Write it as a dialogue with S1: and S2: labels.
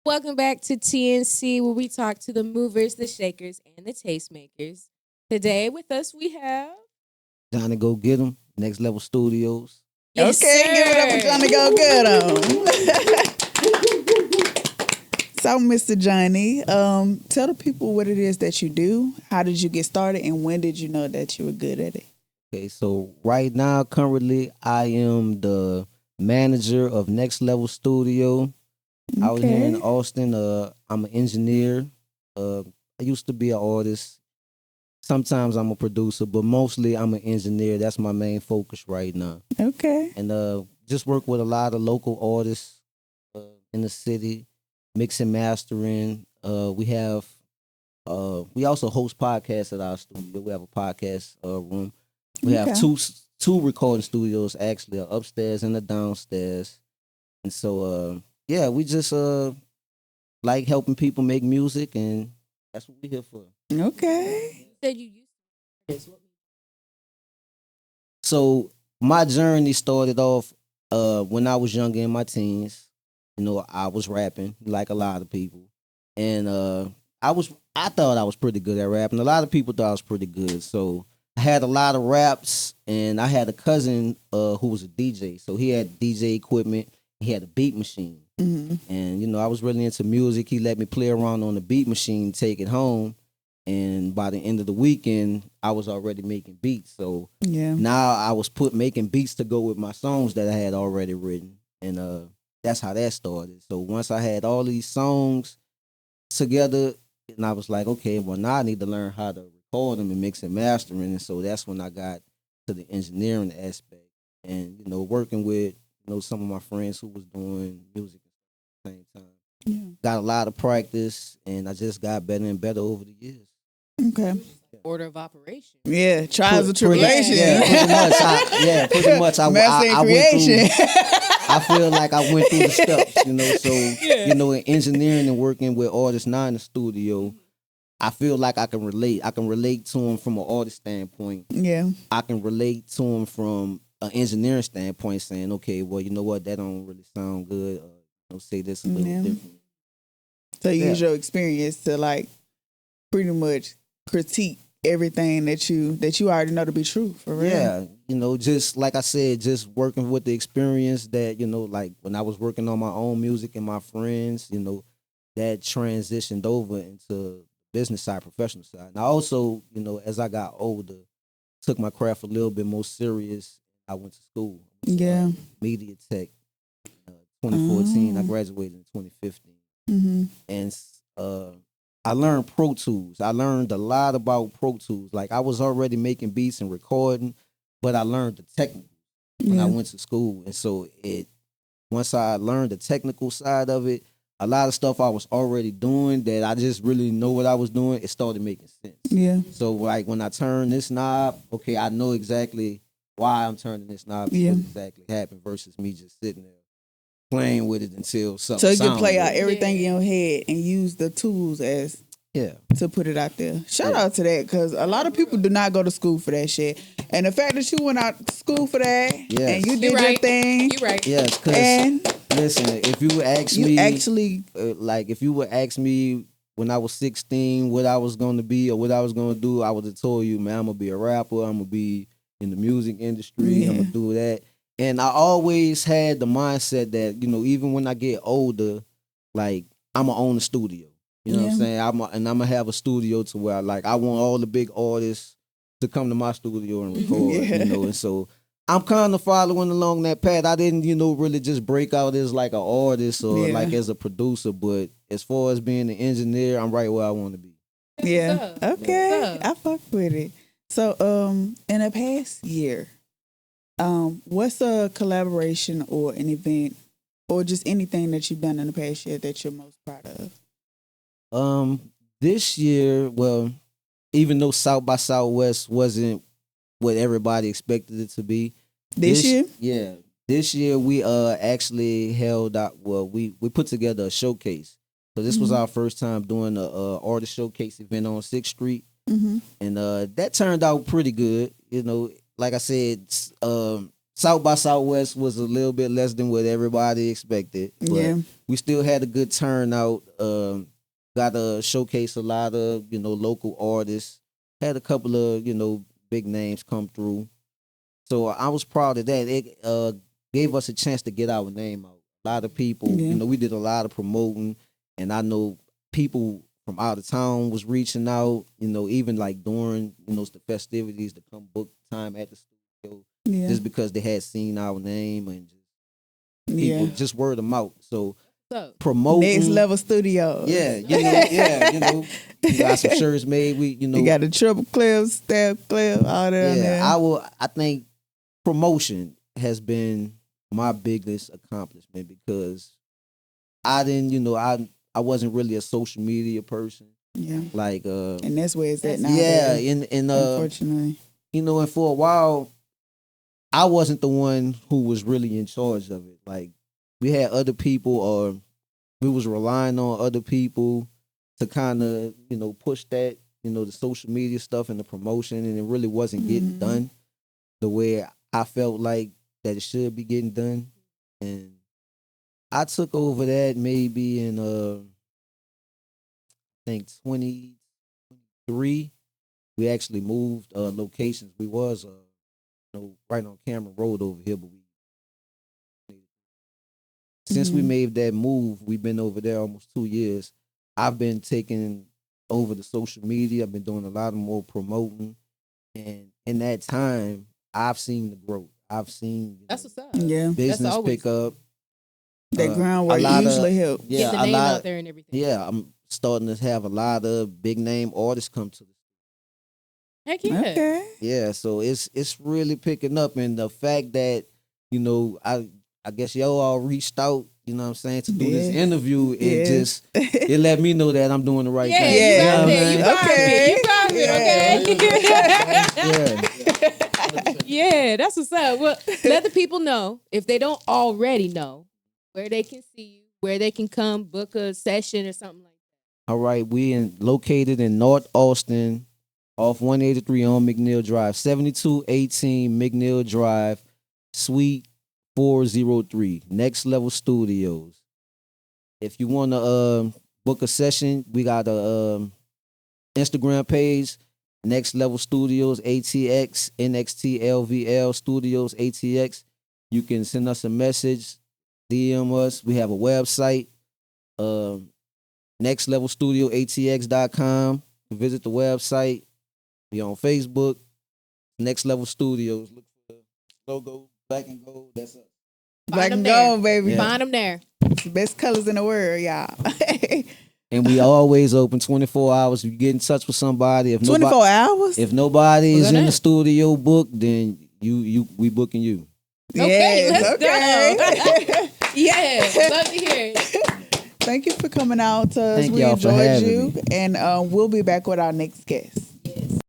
S1: Welcome back to TNC, where we talk to the movers, the shakers, and the tastemakers. Today with us we have
S2: Johnny go get them. Next Level Studios.
S1: yes,
S3: Okay, give it up for
S1: sir.
S3: Johnny Go Get 'em. So, Mr. Johnny, tell the people what it is that you do. How did you get started, and when did you know that you were good at it?
S2: Okay, so right now, currently, I am the manager of Next Level Studio out here in
S3: Okay.
S2: Austin. I'm an engineer. I used to be an artist. Sometimes I'm a producer, but mostly I'm an engineer. That's my main focus right now.
S3: Okay.
S2: And just work with a lot of local artists uh, in the city, mixing, mastering. We also host podcasts at our studio. We have a podcast room. We have
S3: Okay.
S2: two recording studios actually, upstairs and a downstairs. And so yeah, we just like helping people make music, and that's what we're here for.
S3: Okay.
S1: You said you used to this.
S2: So my journey started off when I was younger in my teens. You know, I was rapping like a lot of people, and I thought I was pretty good at rapping. A lot of people thought I was pretty good, so I had a lot of raps, and I had a cousin who was a DJ, so he had DJ equipment. He had a beat machine,
S3: Hmm.
S2: and you know, I was really into music. He let me play around on the beat machine, take it home, and by the end of the weekend, I was already making beats. So
S3: Yeah.
S2: now I was making beats to go with my songs that I had already written, and that's how that started. So once I had all these songs together, and I was like, okay, well now I need to learn how to record them and mix and mastering, and so that's when I got to the engineering aspect, and you know, working with some of my friends who was doing music at the same time.
S3: Yeah.
S2: Got a lot of practice, and I just got better and better over the years.
S3: Okay.
S1: Order of operation.
S3: Yeah. Trials and
S2: Pretty-
S3: tribulations.
S2: Yeah, pretty much. Pretty much.
S3: Master and
S2: I went
S3: creation.
S2: through. I feel like I went through the steps, you know. So in engineering and working with artists now in the studio, I feel like I can relate. I can relate to them from an artist standpoint.
S3: Yeah.
S2: I can relate to them from an engineering standpoint, saying, okay, well, you know what, that don't really sound good. Say this a little
S3: Yeah.
S2: different.
S3: So you
S2: Yeah.
S3: use your experience to like pretty much critique everything that you already know to be true for real.
S2: Yeah, just like I said, just working with the experience that, like when I was working on my own music and my friends, that transitioned over into business side, professional side. And I also, as I got older, took my craft a little bit more serious. I went to school.
S3: Yeah.
S2: Media tech. 2014. I
S3: Oh.
S2: graduated in 2015.
S3: Mm-hmm.
S2: And I learned Pro Tools. I learned a lot about Pro Tools. Like I was already making beats and recording, but I learned the technical when I
S3: Yeah.
S2: went to school. And so once I learned the technical side of it, a lot of stuff I was already doing that I just really know what I was doing, it started making sense.
S3: Yeah.
S2: So like when I turn this knob, okay, I know exactly why I'm turning this knob,
S3: Yeah.
S2: what exactly happened versus me just sitting there playing with it until something.
S3: So you can
S2: sound
S3: play
S2: good.
S3: out everything in your head and use the tools as
S2: Yeah.
S3: to put it out there. Shout
S2: Yeah.
S3: out to that, because a lot of people do not go to school for that shit. And the fact that you went out to school for that
S2: Yes.
S3: and you
S1: You
S3: did your
S1: right.
S3: thing,
S1: You right.
S2: Yes, because
S3: and
S2: listen, if you would ask
S3: you
S2: me,
S3: actually
S2: if you would ask me when I was 16 what I was going to be or what I was going to do, I would have told you, man, I'm going to be a rapper. I'm going to be in the music industry. I'm going to do that. And I always had the mindset that, even when I get older, like, I'm going to own a studio. You know what I'm saying? I'm going to have a studio to where, I want all the big artists to come to my studio and record,
S3: Yeah.
S2: and so I'm kind of following along that path. I didn't, really just break out as like an artist or
S3: Yeah.
S2: like as a producer, but as far as being an engineer, I'm right where I want to be.
S3: yeah.
S1: What's
S3: Okay.
S1: up?
S3: I fuck with it. So in the past year, what's a collaboration or an event or just anything that you've done in the past year that you're most proud of?
S2: This year, well, even though South by Southwest wasn't what everybody expected it to be,
S3: This year?
S2: yeah, this year we actually held out. Well, we put together a showcase. So this was our first time doing a artist showcase event on 6th Street,
S3: Mm-hmm.
S2: and that turned out pretty good. Like I said, South by Southwest was a little bit less than what everybody expected. But
S3: Yeah.
S2: we still had a good turnout. Got to showcase a lot of, local artists. Had a couple of, big names come through. So I was proud of that. It gave us a chance to get our name out. A lot of people,
S3: Yeah.
S2: we did a lot of promoting, and I know people from out of town was reaching out, even like during, the festivities to come book time at the studio
S3: Yeah.
S2: just because they had seen our name and just
S3: Yeah.
S2: people just word them out. So
S1: So
S2: promoting
S3: Next Level Studios.
S2: Yeah, we got some shirts made.
S3: You got the triple clip, step clip, all that on there.
S2: I think promotion has been my biggest accomplishment because I didn't, I wasn't really a social media person.
S3: Yeah.
S2: Like
S3: And that's where it's at now.
S2: yeah, and
S3: Unfortunately.
S2: and for a while I wasn't the one who was really in charge of it. Like we had other people or we was relying on other people to kind of, push that, the social media stuff and the promotion, and it really wasn't getting done the way I felt like that it should be getting done. And I took over that maybe in I think 23. We actually moved locations. We was right on Cameron Road over here, but since we made that move, we've been over there almost 2 years. I've been taking over the social media. I've been doing a lot of more promoting, and in that time, I've seen the growth. I've seen
S1: that's what's up.
S3: Yeah.
S2: business
S1: always-
S2: pick up.
S3: That groundwork
S2: a lot
S3: usually help.
S2: Yeah,
S1: Get the
S2: a
S1: name
S2: lot.
S1: out there and everything.
S2: Yeah, I'm starting to have a lot of big name artists come to the
S1: Heck yeah.
S3: Okay.
S2: Yeah, so it's really picking up, and the fact that I guess y'all all reached out, you know what I'm saying, to do this
S3: Yeah.
S2: interview, and
S3: Yeah.
S2: just it let me know that I'm doing the right
S1: Yeah,
S2: thing.
S1: you
S3: Yeah.
S1: got
S2: know
S1: there. You
S2: what
S1: got
S2: I'm
S1: it. You got it. Okay.
S2: Yeah.
S1: Yeah, that's what's up. Well, let the people know, if they don't already know, where they can see you, where they can come book a session or something like that.
S2: All right, located in North Austin, off 183 on McNeil Drive, 7218 McNeil Drive, Suite 403, Next Level Studios. If you want to book a session, we got a Instagram page, Next Level Studios ATX, NxtLvL Studios ATX. You can send us a message, DM us. We have a website, NxtLvlStudioATX.com. Visit the website. Be on Facebook, Next Level Studios. Look for the logo, black and gold. That's us.
S3: Black and
S1: there.
S3: gold, baby.
S2: Yeah.
S1: Find them there.
S3: Best colors in the world, y'all.
S2: And we always open 24 hours. If you get in touch with somebody, if
S3: 24 hours?
S2: if nobody is
S1: We're
S2: in
S1: gonna-
S2: the studio book, then we booking you.
S1: Okay, let's
S3: go.
S1: go. Yeah, love to hear it.
S3: Thank you for coming out to us.
S2: Thank
S3: We
S2: y'all for
S3: enjoyed
S2: having
S3: you.
S2: me.
S3: And we'll be back with our next guest.